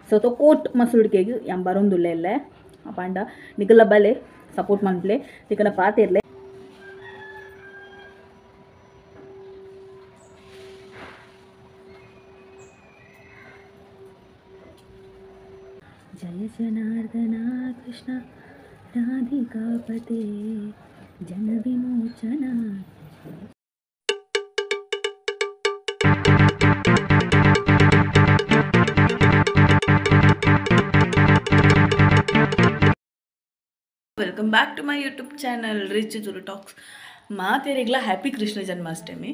So coat ಮಸೂಡಿಕೆಗೆ ಯಾನ್ ಬರೋಂದುಲ್ಲೆ ಇಲ್ಲೇ ಅಪಾಂಡ ನಿಕಲ ಬಲೆ ಸಪೋರ್ಟ್ ಮನ್ಪ್ಲೆ ನಿಕನ ಪಾತೆರ್ಲೆ जय जनार्दना कृष्ण राधिकापते जन विमोचना welcome back to my YouTube channel rich जुलु टॉक्स मातेरिगला हैप्पी कृष्ण जन्माष्टमी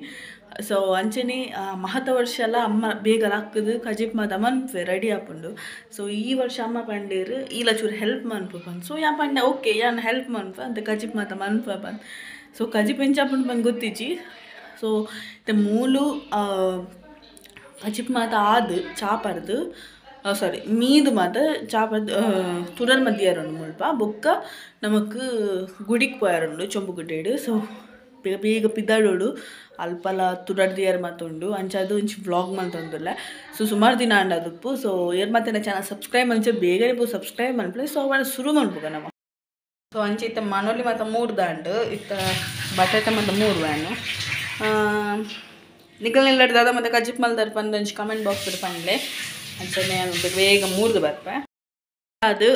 सो अंचने महत वर्ष अम्म बेग हाकदु कजिप मदमन रेडी आपुंडु सो ई वर्ष अम्म पंडेरु ईला चूर हेल्प मनपु बंद सो या पंडे ओके यान हेल्प मनप अंत कजिप मद मनप बंद सो कजिप पेंचापुंडु बंद गुत्तिजि सो ते मूलु कजिप मद आद चापर्दु ಸಾರಿ ಮೀದು ಮಾತ ಚಾಪದ ತುಡರ್ ಮಧ್ಯಾರಂಡು ಮುಲ್ಪ ಬೊಕ್ಕ ನಮಕ್ ಗುಡಿಗೆ ಪೋಯಾರುಂಡು ಚೊಂಬುಗುಡ್ಡೆಡು ಸೊ ಬೇಗ ಬೇಗ ಪಿದಾಡೋಡು ಅಲ್ಪಲ ತುಡರ್ ದಿಯರ್ ಮಾತುಂಡು ಅಂಚದು ಇಂಚು ವ್ಲಾಗ್ ಮಂತೊಂದುಲ್ಲ ಸೊ ಸುಮಾರು ದಿನ ಅಂಡದುಪ್ಪು ಸೊ ಏರ್ ಮಾತೇನ ಚಾನಲ್ ಸಬ್ಸ್ಕ್ರೈಬ್ ಮಂಚ ಬೇಗನೆ ಪೋ ಸಬ್ಸ್ಕ್ರೈಬ್ ಮನ್ಪಲೆ ಸೊ ಅವಳ ಶುರು ಮನ್ಪುಗ ನಮ್ಮ ಸೊ ಅಂಚೆ ಇತ್ತ ಮನೋಲಿ ಮಾತ 3 ದಾಂಡು ಇತ್ತ ಬಟಾಟೆ ಮಾತ 3 ವ್ಯಾನು ನಿಕಲ್ ನಿಲ್ಲಡ್ದಾದ ಮತ್ತೆ ಕಜಿಪ್ ಮಲ್ದಾರ್ ಪಂದು ಒಂಚು ಕಮೆಂಟ್ ಬಾಕ್ಸ್ ಪಂಡ್ಲೆ ಅಂಚನೆ ಬೇಗ ಮೂರ್ದು ಬರ್ಪೆ ಅದು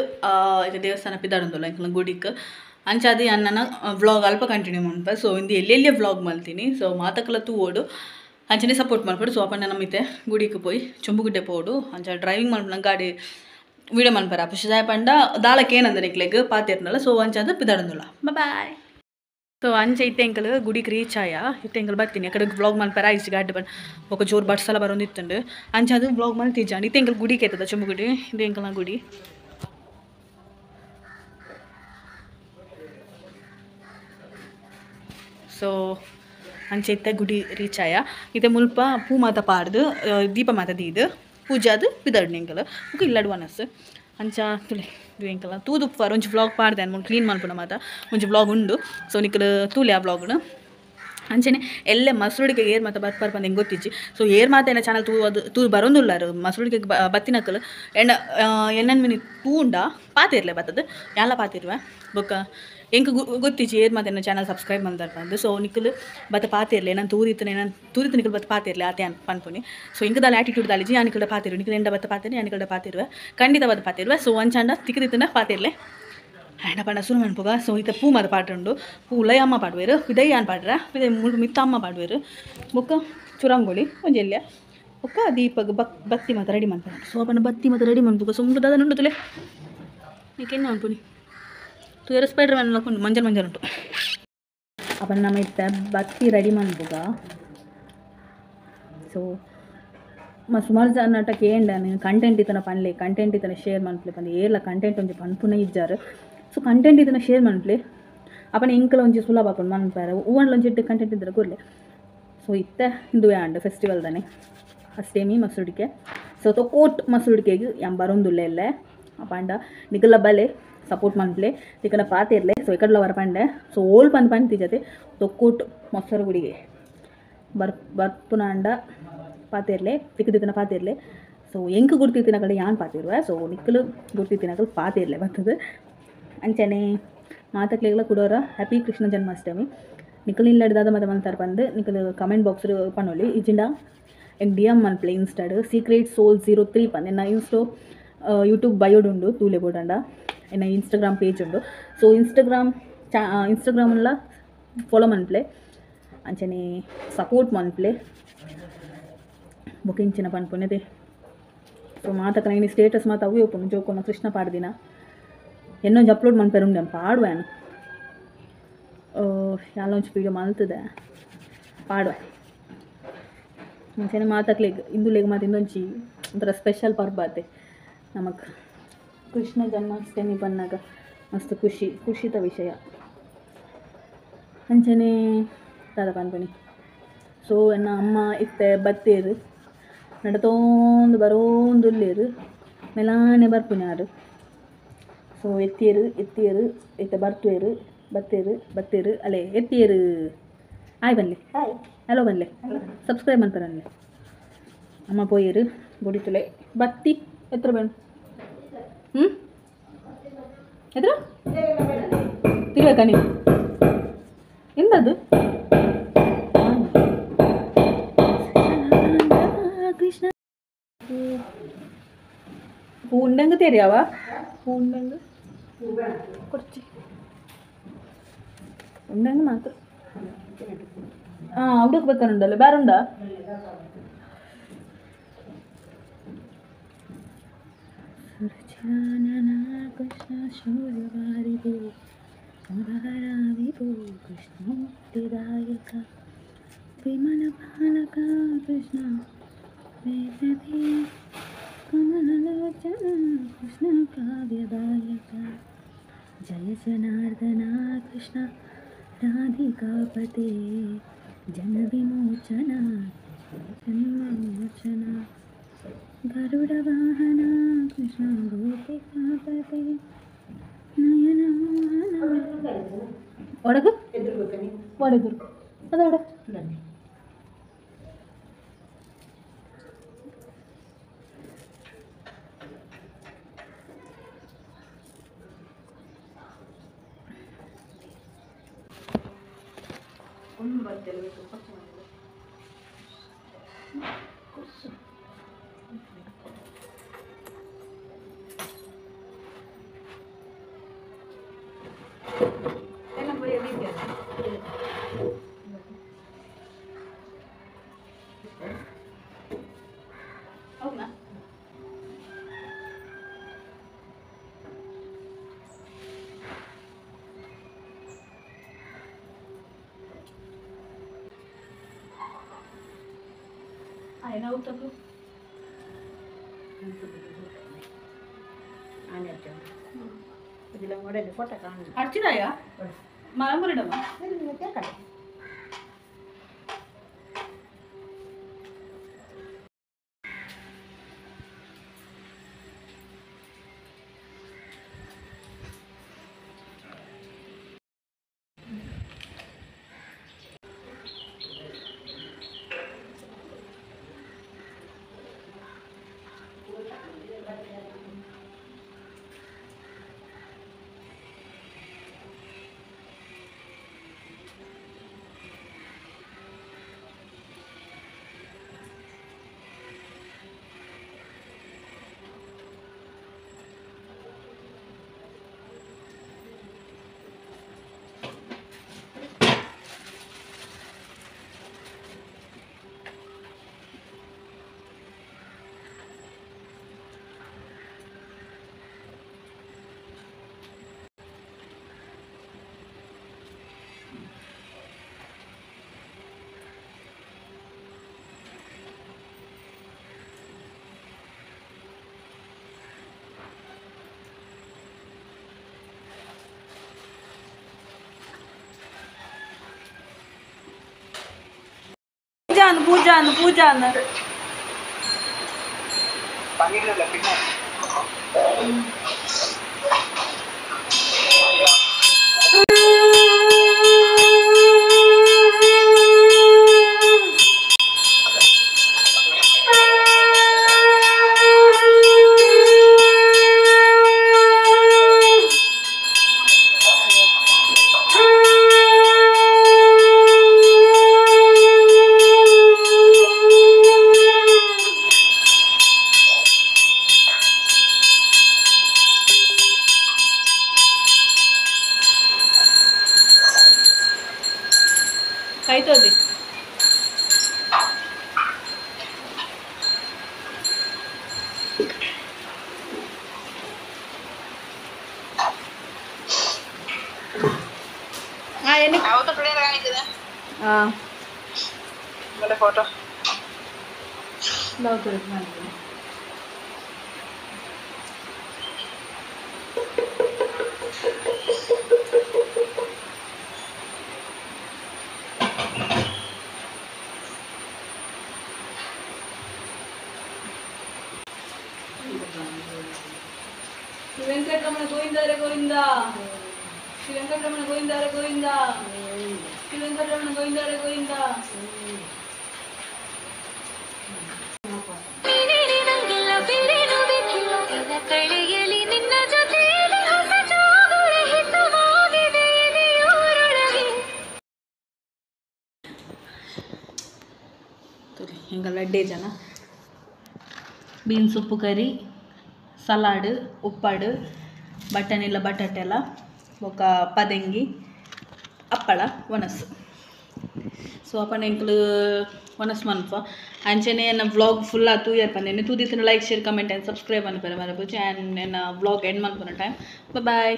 ಈಗ ದೇವಸ್ಥಾನ ಪಿದಾಡೊಂದುಲ್ಲ ಇಂಕಲ್ನ ಗುಡಿಗೆ ಅಂಚಾದು ನನ್ನ ವ್ಲಾಗ್ ಅಲ್ಪ ಕಂಟಿನ್ಯೂ ಮಾಡ್ಪೆ ಸೊ ಇಂದು ಎಲ್ಲೆಲ್ಲೇ ವ್ಲಾಗ್ ಮಾಡ್ತೀನಿ ಸೊ ಮಾತಕ್ಕೆಲ್ಲ ತೂವೋಡು ಅಂಚನೆ ಸಪೋರ್ಟ್ ಮಾಡ್ಬಿಡು ಸೊ ಅಪ್ಪ ನಮ್ಮ ಮಿತ್ತೆ ಗುಡಿಗೆ ಪೋಯಿ ಚೊಂಬುಗುಡ್ಡೆ ಪೋಡು ಅಂಚ ಡ್ರೈವಿಂಗ್ ಮಾಡ್ಬಿಡ ಗಾಡಿ ವೀಡಿಯೋ ಮಾಡ್ಪಾರ ಅಪ್ಪ ಪಂಡ ದಾಳಕ್ಕೆ ಏನಂದ್ರೆ ನಿಕ್ಲೆಗ್ ಪಾತಿರ್ನಲ್ಲ ಸೊ ಅಂಚಾದು ಪಿದಾಡೊಂದುಲ್ಲ ಬಾಯ್ ಸೊ ಅಂಚೆ ಇತ್ತೆ ಎಂಕಲ್ ಗುಡಿಗೆ ರೀಚ್ ಆಯ ಇತ್ತೆ ಎಂಕಲ್ ಬರ್ತೀನಿ ಅಕಡೆ ವ್ಲಾಗ್ ಮಲ್ಪರ ಇಷ್ಟು ಗಾಡಿ ಬಂದು ఒక ಜೋರು ಬಡ್ಸಲ ಬರೋಂದಿತ್ತುಂಡು ಅಂಚೆ ಅದು ವ್ಲಾಗ್ ಮಲ್ತಿಜ್ಜಾಂಡು ಇತ್ತೆ ಎಂಕಲ್ ಗುಡಿಗೆ ಆಯ್ತದ ಚೊಂಬುಗುಡಿ ಇದು ಎಂಕಲ್ನ ಗುಡಿ ಸೊ ಅಂಚೆ ಇತ್ತೆ ಗುಡಿ ರೀಚ್ ಆಯ ಇತ್ತೆ ಮುಲ್ಪ ಪೂ ಮಾತ ಪಾಡ್ದು ದೀಪ ಮಾತ ದೀದು ಪೂಜೆ ಅದು ಪಿದಾಡ್ನಿ ಎಂಕಲ್ ಮುಖ ಇಲ್ಲಡು ಅನಸ್ ಅಂಚ ತುಲೆ ಇದು ಎಂಕಲ್ಲ ತೂದು ಫಾರ್ ಒಂಚು ವ್ಲಾಗ್ ಪಾಡ್ದೆ ಅನ್ಕೊಂಡು ಕ್ಲೀನ್ ಮಾಡ್ಬಿಡ ಮಾತ ಒಂಚು ವ್ಲಾಗ್ ಉಂಡು ಸೊ ನಿಕ್ಕಲು ತೂಲೆ ಆ ವ್ಲಾಗ್ನು ಅಂಚನೆ ಎಲ್ಲೇ ಮಸರುಡಿಗೆ ಏರ್ ಮಾತ ಬರ್ಪಾರ್ ಬಂದು ಹೆಂಗೆ ಗೊತ್ತಿಜ್ಜಿ ಸೊ ಏರ್ ಮಾತೇನ ಚಾನಲ್ ತೂರು ಬರೋಂದುಲ್ಲಾರು ಮಸರುಡಿಗೆ ಬತ್ತಿನಕ್ಕಲು ಎಣ್ಣೆನ್ ಮಿನಿ ತೂಂಡ ಪಾತಿರ್ಲೆ ಬತ್ತದು ಎಲ್ಲ ಪಾತಿರ್ವೆ ಬೊಕ್ಕ ಎಂಕ ಗೊತ್ತಿಜ್ಜಿ ಏರ್ ಮಾತೇನ ಚಾನಲ್ ಸಬ್ಸ್ಕ್ರೈಬ್ ಮಾಡ್ದಾರ ಬಂದು ಸೊ ನಿಕ್ಕಲು ಬತ್ತ ಪಾತಿರ್ಲೆ ನಾನು ತೂರಿತ್ತು ನಿಕ್ಕಲು ಬತ್ತ ಪಾತಿರ್ಲೆ ಆತೆ ಅನ್ಪನ್ಪುನಿ ಸೊ ಇಂಕದಲ್ಲಿ ಆಟಿಟ್ಯೂಡ್ ದಾಲಿಜಿ ಆನಿಕಡೆ ಪಾತಿರು ನಿಕ್ಕಲು ಎಂಡ ಬತ್ತ ಪಾತಿರ್ಲೆ ಆನಿಕಡೆ ಪಾತಿರುವೆ ಖಂಡಿತ ಬತ್ತ ಪಾತಿರುವೆ ಸೊ ಅಂಚಾಂಡ ತಿಕ್ಕದಿತ್ತನ ಪಾತಿರ್ಲೆ ಆ್ಯಂಡ ಪಂಡ ಸುರು ಮನ್ಪುಗ ಸೊ ಇತ್ತ ಪೂ ಮದ ಪಾಟುಂಡು ಪೂ ಉಲಯ ಅಮ್ಮ ಪಾಡುವೇರು ವಿದೈ ಆನ್ ಪಾಡ್ರ ವಿದೈ ಮುಳ್ಳು ಮಿತ್ತ ಅಮ್ಮ ಪಾಡುವೇರು ಬೊಕ್ಕ ಚುರಂಗೋಳಿ ಒಂಜೆಲ್ಯ ಬೊಕ್ಕ ದೀಪಗ್ ಬತ್ತಿ ಮಾತ ರೆಡಿ ಮಾಡ್ತಾರೆ ಸೊ ಅಪ್ಪನ ಬತ್ತಿ ಮಾತ ರೆಡಿ ಮಾಡ್ಪುಗ ಸುಮ್ಮನೆ ದಾದ ಉಂಟು ತುಲೆ ನೀಕೆನ್ನ ಅನ್ಪುನಿ ತೂರ ಸ್ಪೈಡರ್ ಮ್ಯಾನ್ ಹಾಕೊಂಡು ಮಂಜಲ್ ಉಂಟು ಅಪ್ಪನ ನಮ್ಮ ಇತ್ತ ಬತ್ತಿ ರೆಡಿ ಮಾಡ್ಪುಗ ಸೊ ಸುಮಾರು ಜನ ಕೇಂಡ ಕಂಟೆಂಟ್ ಇತನ ಪನ್ಲೆ ಕಂಟೆಂಟ್ ಇತನ ಶೇರ್ ಮನ್ಪ್ಲೆ ಪಂದು ಏರ್ಲ ಕಂಟೆಂಟ್ ಒಂಜಿ ಪನ್ಪುನ ಇಜ್ಜಾರು ಸೊ ಕಂಟೆಂಟ್ ಇತನ ಶೇರ್ ಮನ್ಪ್ಲೆ ಅಪ್ಪನ ಇಂಕಲ ಒಂಜಿ ಸುಲಭ ಹಾಕೊಂಡು ಮನ್ಪಾರ ಹೂವಣ್ಣ ಒಂಜಿ ಇಟ್ಟು ಕಂಟೆಂಟ್ ಇದ್ರೆ ಕೊರ್ಲೆ ಸೊ ಇತ್ತ ಹಿಂದುವೆ ಆಂಡು ಫೆಸ್ಟಿವಲ್ದಾನೆ ಅಷ್ಟೇಮಿ ಮಸೂಡಿಕೆ ಸೊ ಕೋಟ್ ಮಸೂಡಿಕೆಗೆ ಯಾನ್ ಬರೋಂದುಲ್ಲೆ ಇಲ್ಲೇ ಅಪಾಂಡ ನಿಕಲ ಬಲೆ ಸಪೋರ್ಟ್ ಮನ್ಪ್ಲೆ ನಿಕನ ಪಾತಿರ್ಲೆ ಸೊ ಇಕಡ್ಲ ವರಪಂಡೆ ಸೊ ಓಲ್ ಪಂದ್ ಪಂತಿಜತೆ ತೊಕ್ಕೋಟ್ ಮೊಸರು ಗುಡಿಗೆ ಬರ್ಪುನಾಂಡ ಪಾತಿರ್ಲೆ ತಿಕ್ಕದಿತ್ತನ ಪಾತಿರ್ಲೆ ಸೊ ಎಂಕ್ ಗುರ್ತಿತ್ತಿನ ಕಡೆ ಯಾನ್ ಪಾತಿರುವೆ ಸೊ ನಿಕ್ಕಲು ಗುರ್ತಿತ್ತಿನ ಕಡೆ ಪಾತಿರ್ಲೆ ಬರ್ತದೆ ಅಂಚನೆ ಮಾತಕ್ಲೆಗ್ಲ ಕೊಡೋರ ಹ್ಯಾಪಿ ಕೃಷ್ಣ ಜನ್ಮಾಷ್ಟಮಿ ನಿಕ್ಕಲು ಇಲ್ಲಡ್ದಾದ ಮತ ಮಲ್ತಾರ ಬಂದು ನಿಕ್ಕಲು ಕಮೆಂಟ್ ಬಾಕ್ಸ್ ಪನ್ನೊಲಿ ಇಜಿಂಡ ಎಂಕ್ ಡಿ ಎಮ್ ಮನ್ಪ್ಲೆ ಇನ್ಸ್ಟಾಡ್ ಸೀಕ್ರೆಟ್ ಸೋಲ್ 03 ಪಂದ್ ಎನ್ನ ಇನ್ಸ್ಟೋ ಯೂಟ್ಯೂಬ್ ಬಯೋಡ್ ಉಂಡು ತೂಲೆ ಬೋಡಂಡ ಎನ್ನ ಇನ್ಸ್ಟಾಗ್ರಾಮ್ ಪೇಜ್ ಉಂಡು ಸೊ ಇನ್ಸ್ಟಾಗ್ರಾಮ್ಲ ಫಾಲೋ ಮನ್ಪ್ಲೆ ಅಂಚನೆ ಸಪೋರ್ಟ್ ಮನ್ಪ್ಲೆ ಬುಕಿಂಚಿನ ಪನ್ಪುನೆದೆ ಸೊ ಮಾತಕ್ಕ ಇನ್ನು ಸ್ಟೇಟಸ್ ಮಾತು ಅವೇ ಒಪ್ಪು ಜೋಕೊನ ಕೃಷ್ಣ ಪಾಡ್ದಿನ ಇನ್ನೊಂದು ಅಪ್ಲೋಡ್ ಮನ್ಪೇರು ನಾನು ಪಾಡುವೇನು ಯಾಲೊಂಚು ವೀಡಿಯೋ ಮಲ್ತದೆ ಪಾಡುವೆ ಮುಂಚೆನೆ ಮಾತಕ್ಲೆಗ್ ಇಂದುಲೆಗ್ ಮಾತು ಇಂದೊಂಚಿ ಒಂಥರ ಸ್ಪೆಷಲ್ ಪರ್ಬಾತೆ ನಮಗೆ ಕೃಷ್ಣ ಜನ್ಮಾಷ್ಟಮಿ ಬಂದಾಗ ಮಸ್ತ್ ಖುಷಿತ ವಿಷಯ ಅಂಚನೆ ದಾದ ಪನ್ಪುನಿ ಸೊ ಎನ್ನ ಅಮ್ಮ ಇತ್ತೆ ಬತ್ತೇರು ನಡತೋಂದು ಬರೋಂದುಲ್ಲೇರು ಮೆಲಾನೆ ಬರ್ಪುನಾರು ಸೊ ಎತ್ತಿಯರು ಇತ್ತ ಬರ್ತೇರು ಬತ್ತೇರು ಅಲ್ಲೇ ಎತ್ತಿಯರು ಹಾಯ್ ಬನ್ನಿ ಹಲೋ ಬನ್ನಿ ಸಬ್ಸ್ಕ್ರೈಬ್ ಮಾಡ್ತಾರಲ್ಲೇ ಅಮ್ಮ ಪೋಯರು ಗುಡಿತುಲೆ ಬತ್ತಿ ಎತ್ತರ ಬೇಡ ಹ್ಞೂ ಎದುರು ತಿರ್ಬೇಕಾ ನೀವು ಎಂದದು ಕೃಷ್ಣ പൂണ്ടെങ്ക് തരാവാ പൂണ്ടെങ്ക് കുറച്ച് ഉണ്ടെങ്കിൽ മാത്രം ആ അവിടെ വെക്കാനുണ്ടല്ലോ വേറെ ഉണ്ടാ കൃഷ്ണ ശൂര്യവാരിപോ മുരഹരാവിപോ കൃഷ്ണമുക്തിദായക വിമല ബാലക കൃഷ്ണ വേദവേ ಕಮಲಲೋಚನ ಕೃಷ್ಣ ಕಾವ್ಯದಾಯಕ ಜಯ ಜನಾರ್ದನ ಕೃಷ್ಣ ರಾಧಿಕಾಪತೆ ಜನ ವಿಮೋಚನ ಜನ್ಮಮೋಚನ ಗರುಡ ವಾಹನ ಕೃಷ್ಣ ಗೋಪಿಕಾಪತೆ ನಯನ ಮೋಹನ ಒಳಗು ಒಳಗು ಅದೊಡ Ayo nak tu. Ane aja. Bilang orang ni foto kan. Arti dah ya? Malam berapa? Ini dia kan. Pujan. Panggil lebih mau. Kayak itu deh. Ah ini. Tahu tuh clear kan itu dah. Ah. Mana foto? Tahu tuh mana? Venkatramana Govinda Hare Govinda. Venkatramana Govinda Hare Govinda. Venkatramana Govinda Hare Govinda. ಕಳೆಯಲಿ ನಿನ್ನ ಎಂಕಲ್ಲ ಎಡ್ಡೆ ಜನ beans ಉಪ್ಪು ಕರಿ salad ಉಪ್ಪಾಡು ಬಟನೆಲ್ಲ ಬಟಾಟೆಲ್ಲ ಬೊಕ ಪದಂಗಿ ಅಪ್ಪಳ ಒನಸು so ಅಪ್ಪನ ಎಂಕ್ಲು ಒನಸ್ ಮನ್ಪ ಅಂಚನೆ ಎನ್ನ vlog full ಆತು ಯಾರ್ಪಂದೆ ತೂದಿತ್ತಿನ like share comment and subscribe ಅನ್ಪರೆ ಮರಬುಜಿ ಆ್ಯಂಡ್ ಎನ್ನ ವ್ಲಾಗ್ ಎಂಡ್ ಮನ್ಪುನ ಟೈಮ್ ಬಾಯ್